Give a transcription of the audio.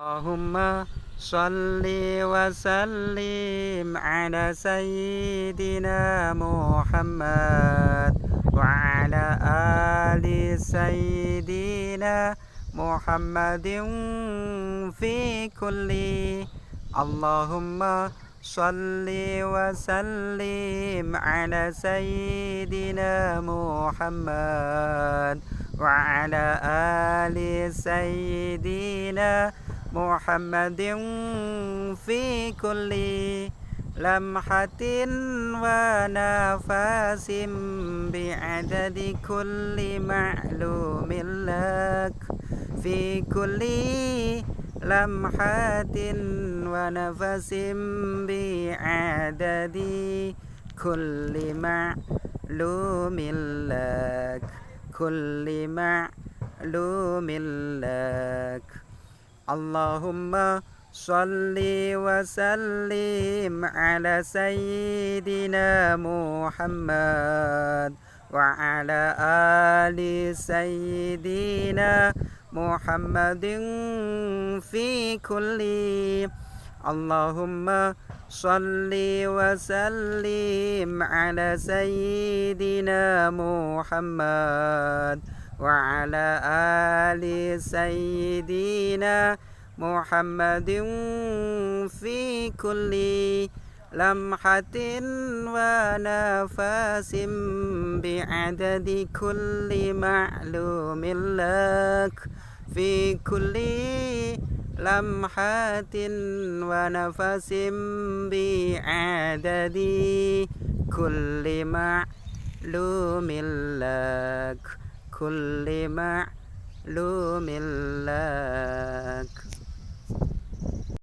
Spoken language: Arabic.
اللهم صل وسلم على سيدنا محمد وعلى آل سيدنا محمد في كل. اللهم صل وسلم على سيدنا محمد وعلى آل سيدنا محمد في كل لمحة ونفس بعدد كل معلوم لك في كل لمحة ونفس بعدد كل معلوم لك كل معلوم لك. اللهم صل وسلم على سيدنا محمد وعلى آل سيدنا محمد في كل. اللهم صل وسلم على سيدنا محمد وعلى آل سيدنا محمد في كل لمحة ونفس بعدد كل معلوم لك في كل لمحة ونفس بعدد كل معلوم لك كل معلوم لك.